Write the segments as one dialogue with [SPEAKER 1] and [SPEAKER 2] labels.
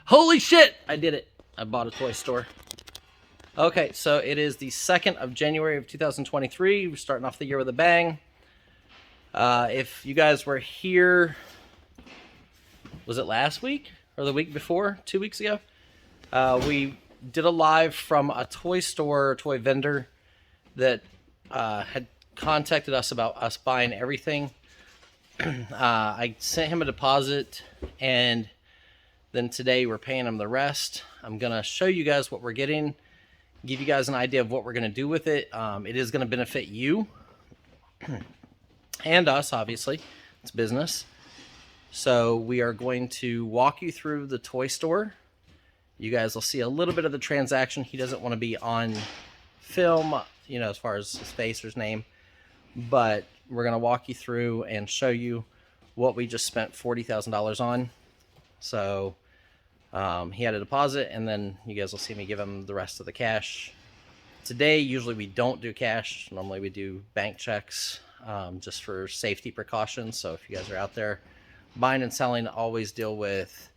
[SPEAKER 1] Holy shit! I did it. I bought a toy store. Okay, so it is the 2nd of January of 2023. We're starting off the year with a bang. If you guys were here, was it last week or the week before? 2 weeks ago? We did a live from a toy store, toy vendor that had contacted us about us buying everything. I sent him a deposit, and then today we're paying him the rest. I'm going to show you guys what we're getting, give you guys an idea of what we're going to do with it. It is going to benefit you and us, obviously. It's business. So we are going to walk you through the toy store. You guys will see a little bit of the transaction. He doesn't want to be on film, you know, as far as his face or his name. But we're going to walk you through and show you what we just spent $40,000 on. So he had a deposit, and then you guys will see me give him the rest of the cash. Today, usually we don't do cash. Normally we do bank checks, just for safety precautions. So if you guys are out there buying and selling, always deal with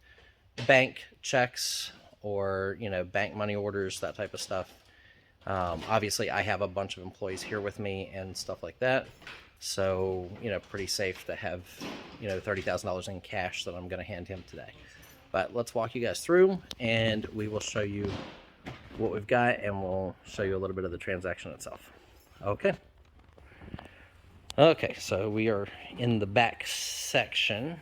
[SPEAKER 1] bank checks or, you know, bank money orders, that type of stuff. Obviously, I have a bunch of employees here with me and stuff like that. So, you know, pretty safe to have, you know, $30,000 in cash that I'm going to hand him today. But let's walk you guys through, and we will show you what we've got, and we'll show you a little bit of the transaction itself. Okay. Okay, so we are in the back section.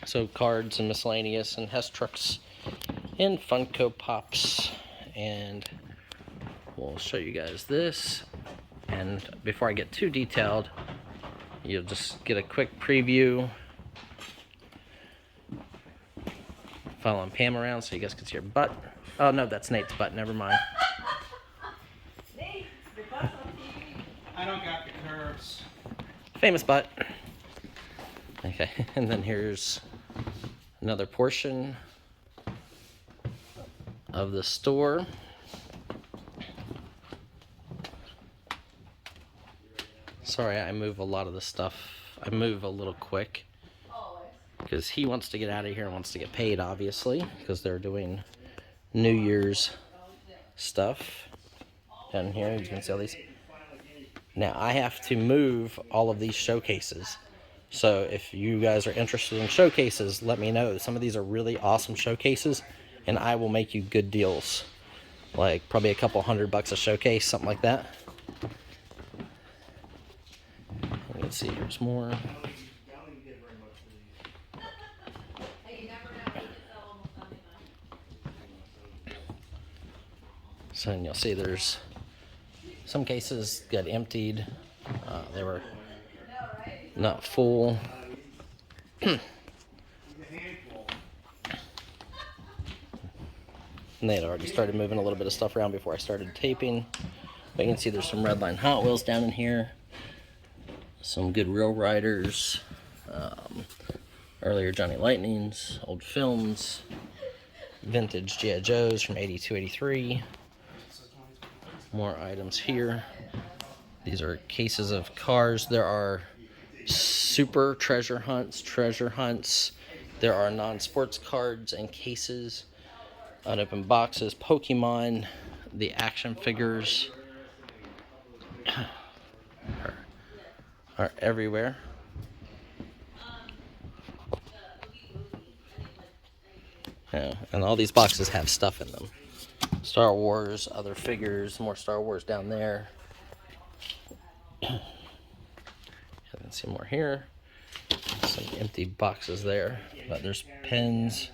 [SPEAKER 1] So cards and miscellaneous and Hess trucks and Funko Pops. And we'll show you guys this. And before I get too detailed, you'll just get a quick preview. Following Pam around so you guys can see her butt. Oh no, that's Nate's butt, never mind.
[SPEAKER 2] Nate, your butt's on TV. I don't got the curves.
[SPEAKER 1] Famous butt. Okay, and then here's another portion of the store. Sorry, I move a lot of the stuff. I move a little quick because he wants to get out of here and wants to get paid, obviously, because they're doing New Year's stuff down here. You can see all these. Now I have to move all of these showcases. So if you guys are interested in showcases, let me know. Some of these are really awesome showcases, and I will make you good deals. Like probably a couple $100 a showcase, something like that. Let's see, here's more. So and you'll see there's some cases got emptied. They were not full. And they had already started moving a little bit of stuff around before I started taping. But you can see there's some redline Hot Wheels down in here. Some good Real Riders. Earlier Johnny Lightnings. Old films. Vintage G.I. Joes from 82, 83. More items here. These are cases of cars. There are super treasure hunts. There are non-sports cards and cases. Unopened boxes. Pokemon. The action figures are everywhere. Yeah, and all these boxes have stuff in them. Star Wars, other figures, more Star Wars down there. And then some more here. Some empty boxes there. But there's pins.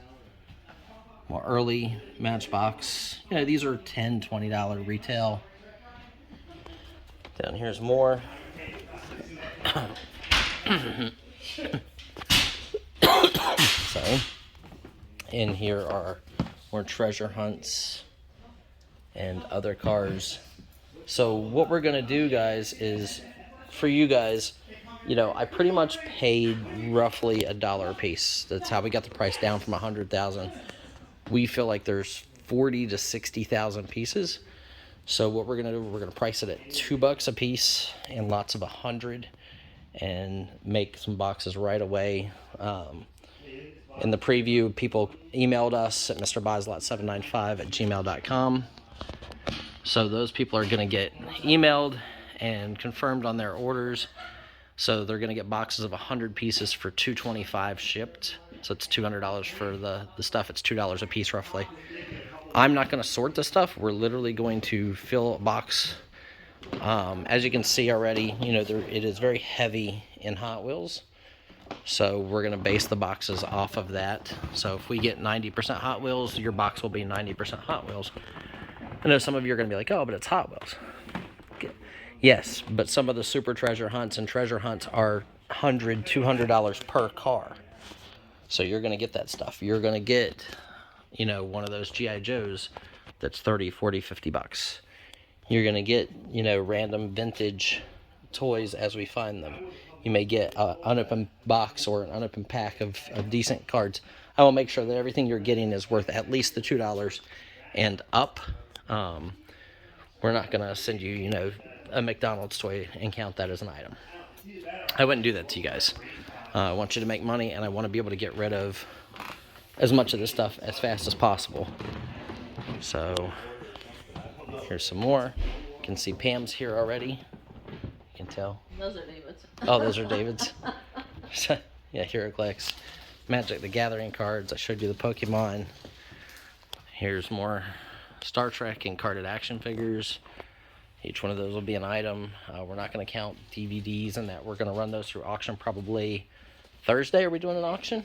[SPEAKER 1] More early Matchbox. You know, these are $10, $20 retail. Down here's more. So, in here are more treasure hunts and other cars. So what we're gonna do, guys, is for you guys, you know, I pretty much paid roughly $1 a piece. That's how we got the price down from 100,000. We feel like there's 40 to 60,000 pieces. So what we're gonna do, we're gonna price it at $2 a piece and lots of 100, and make some boxes right away. In the preview, people emailed us at mrbislot795@gmail.com. So those people are going to get emailed and confirmed on their orders. So they're going to get boxes of 100 pieces for $225 shipped. So it's $200 for the stuff. It's $2 a piece roughly. I'm not going to sort the stuff. We're literally going to fill a box. As you can see already, you know, it is very heavy in Hot Wheels. So we're going to base the boxes off of that. So if we get 90% Hot Wheels, your box will be 90% Hot Wheels. I know some of you are going to be like, oh, but it's Hot Wheels. Yes, but some of the super treasure hunts and treasure hunts are $100, $200 per car. So you're going to get that stuff. You're going to get, you know, one of those G.I. Joes that's 30, 40, 50 bucks. You're going to get, you know, random vintage toys as we find them. You may get an unopened box or an unopened pack of decent cards. I will make sure that everything you're getting is worth at least the $2 and up. We're not going to send you, you know, a McDonald's toy and count that as an item. I wouldn't do that to you guys. I want you to make money, and I want to be able to get rid of as much of this stuff as fast as possible. So here's some more. You can see Pam's here already. You can tell.
[SPEAKER 3] Those are David's.
[SPEAKER 1] Oh, those are David's. Yeah, HeroClix. Magic the Gathering cards. I showed you the Pokemon. Here's more Star Trek and carded action figures. Each one of those will be an item. We're not going to count DVDs and that. We're going to run those through auction probably Thursday. Are we doing an auction?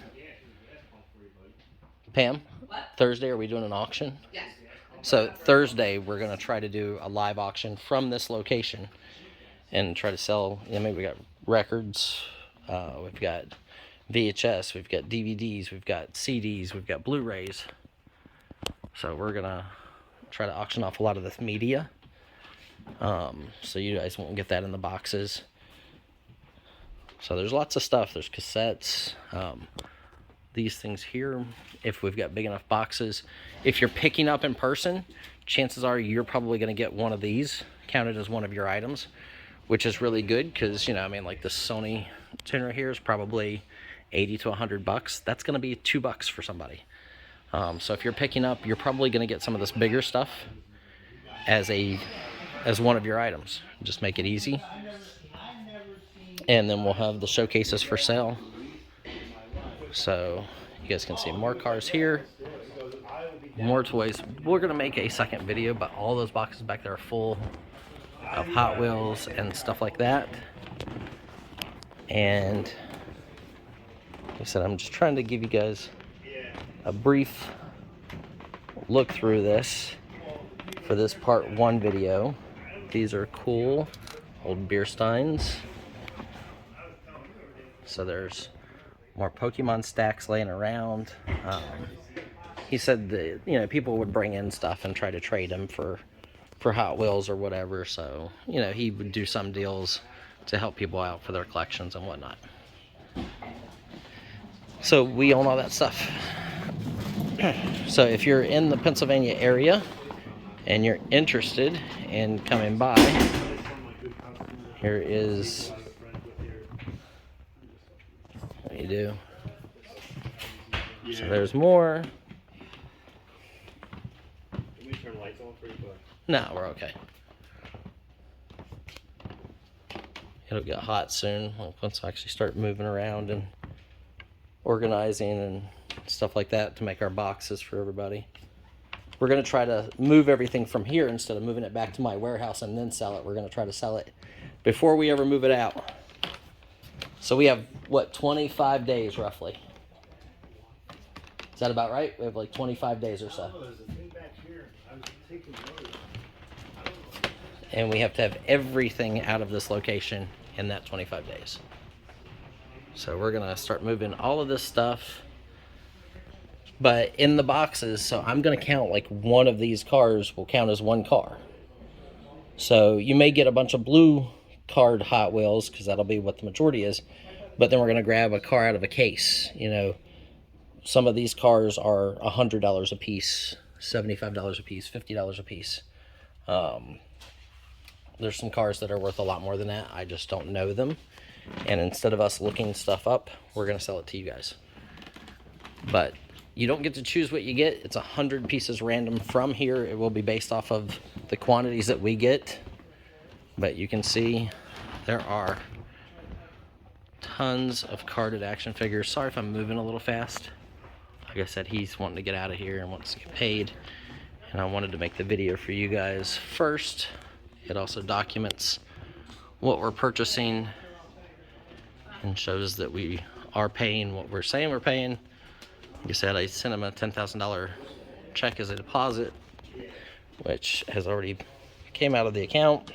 [SPEAKER 1] Pam?
[SPEAKER 3] What?
[SPEAKER 1] Thursday, are we doing an auction?
[SPEAKER 3] Yes.
[SPEAKER 1] So Thursday, we're going to try to do a live auction from this location and try to sell. I mean, we got records, we've got VHS, we've got DVDs, we've got CDs, we've got Blu-rays. So we're going to try to auction off a lot of this media. So you guys won't get that in the boxes. So there's lots of stuff. There's cassettes, these things here, if we've got big enough boxes. If you're picking up in person, chances are you're probably going to get one of these counted as one of your items, which is really good because, you know, I mean, like the Sony tuner here is probably 80 to 100 bucks. That's going to be $2 for somebody. So if you're picking up, you're probably going to get some of this bigger stuff as one of your items. Just make it easy. And then we'll have the showcases for sale. So you guys can see more cars here, more toys. We're going to make a second video, but all those boxes back there are full of Hot Wheels and stuff like that. And like I said, I'm just trying to give you guys a brief look through this for this part 1 video. These are cool old beer steins. So there's more Pokemon stacks laying around. He said that, you know, people would bring in stuff and try to trade them for Hot Wheels or whatever. So, you know, he would do some deals to help people out for their collections and whatnot. So we own all that stuff. So if you're in the Pennsylvania area and you're interested in coming by, here is what you do. So there's more.
[SPEAKER 4] Can we turn lights off for you?
[SPEAKER 1] No, we're okay. It'll get hot soon once I actually start moving around and organizing and stuff like that to make our boxes for everybody. We're going to try to move everything from here instead of moving it back to my warehouse and then sell it. We're going to try to sell it before we ever move it out. So we have, what, 25 days roughly? Is that about right? We have like 25 days or so. And we have to have everything out of this location in that 25 days. So we're going to start moving all of this stuff. But in the boxes, so I'm going to count like one of these cars will count as one car. So you may get a bunch of blue card Hot Wheels because that'll be what the majority is. But then we're going to grab a car out of a case. You know, some of these cars are $100 a piece, $75 a piece, $50 a piece. There's some cars that are worth a lot more than that. I just don't know them. And instead of us looking stuff up, we're going to sell it to you guys. But you don't get to choose what you get. It's 100 pieces random from here. It will be based off of the quantities that we get. But you can see there are tons of carded action figures. Sorry if I'm moving a little fast. Like I said, he's wanting to get out of here and wants to get paid. And I wanted to make the video for you guys first. It also documents what we're purchasing and shows that we are paying what we're saying we're paying. Like I said, I sent him a $10,000 check as a deposit, which has already came out of the account.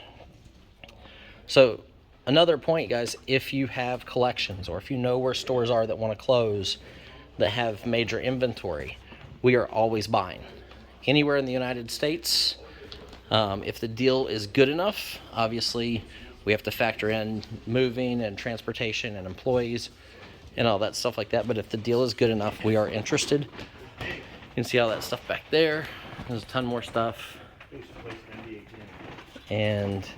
[SPEAKER 1] So another point, guys, if you have collections or if you know where stores are that want to close that have major inventory, we are always buying. Anywhere in the United States, if the deal is good enough, obviously we have to factor in moving and transportation and employees and all that stuff like that. But if the deal is good enough, we are interested. You can see all that stuff back there. There's a ton more stuff. And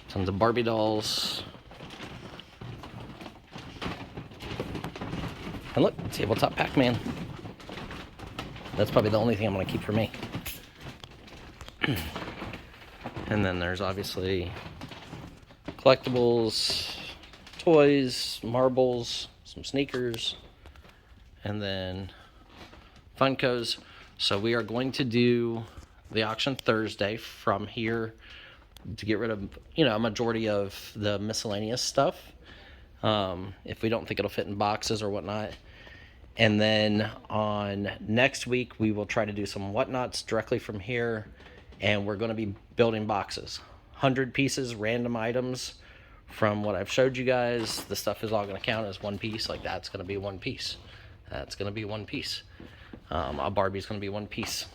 [SPEAKER 1] tons of Barbie dolls. And look, tabletop Pac-Man. That's probably the only thing I'm going to keep for me. And then there's obviously collectibles, toys, marbles, some sneakers, and then Funkos. So we are going to do the auction Thursday from here to get rid of, a majority of the miscellaneous stuff. If we don't think it'll fit in boxes or whatnot. And then on next week, we will try to do some whatnots directly from here. And we're going to be building boxes. 100 pieces, random items from what I've showed you guys. The stuff is all going to count as one piece. Like that's going to be one piece. That's going to be one piece. A Barbie's going to be one piece.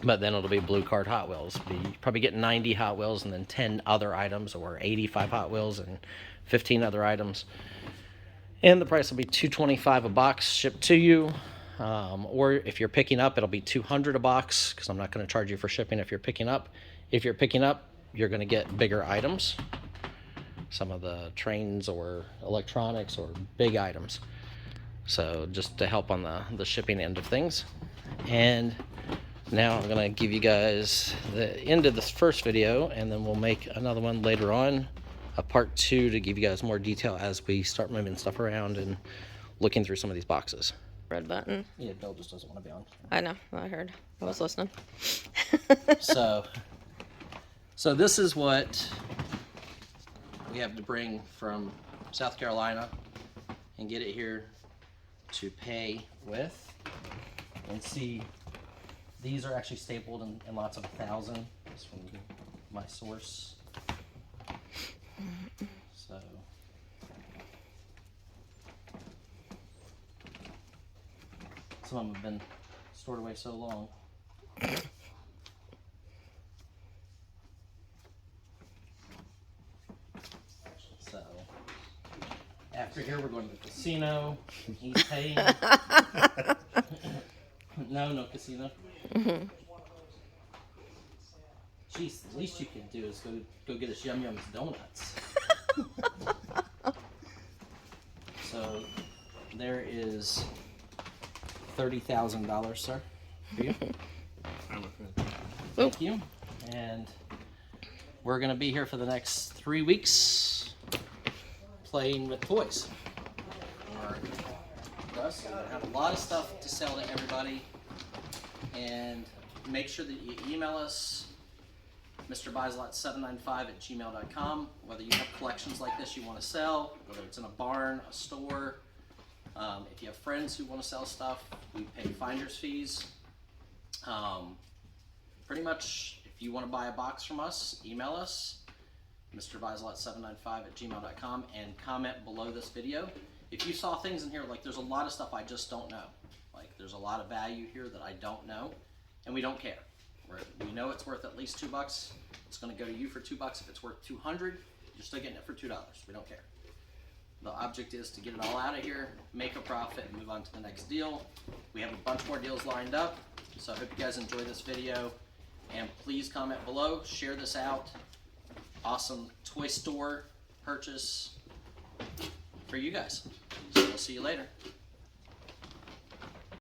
[SPEAKER 1] But then it'll be blue card Hot Wheels. You probably get 90 Hot Wheels and then 10 other items, or 85 Hot Wheels and 15 other items. And the price will be $225 a box shipped to you. Or if you're picking up, it'll be $200 a box, because I'm not going to charge you for shipping if you're picking up. If you're picking up, you're going to get bigger items. Some of the trains or electronics or big items. So just to help on the shipping end of things. And now I'm going to give you guys the end of this first video, and then we'll make another one later on, a part 2, to give you guys more detail as we start moving stuff around and looking through some of these boxes.
[SPEAKER 3] Red button.
[SPEAKER 1] Yeah, Bill just doesn't want to be on.
[SPEAKER 3] I know. I heard. I was listening.
[SPEAKER 1] So this is what we have to bring from South Carolina and get it here to pay with. And see, these are actually stapled in lots of 1,000. This from my source. So some of them have been stored away so long. So after here, we're going to the casino. He's paying. No casino.
[SPEAKER 3] Mm-hmm.
[SPEAKER 1] Jeez, the least you can do is go get us Yum Yum's donuts. So there is $30,000, sir. For you. Thank you. And we're gonna be here for the next 3 weeks playing with toys. We're gonna have a lot of stuff to sell to everybody, and make sure that you email us, mrbislot795@gmail.com, whether you have collections like this you want to sell, whether it's in a barn, a store. If you have friends who want to sell stuff, we pay finder's fees. Pretty much, if you want to buy a box from us, email us, mrbislot795@gmail.com, and comment below this video. If you saw things in here, like there's a lot of stuff I just don't know. Like there's a lot of value here that I don't know, and we don't care. We know it's worth at least $2. It's going to go to you for $2. If it's worth $200, you're still getting it for $2. We don't care. The object is to get it all out of here, make a profit, and move on to the next deal. We have a bunch more deals lined up, so I hope you guys enjoy this video. And please comment below, share this out. Awesome toy store purchase for you guys. So we'll see you later.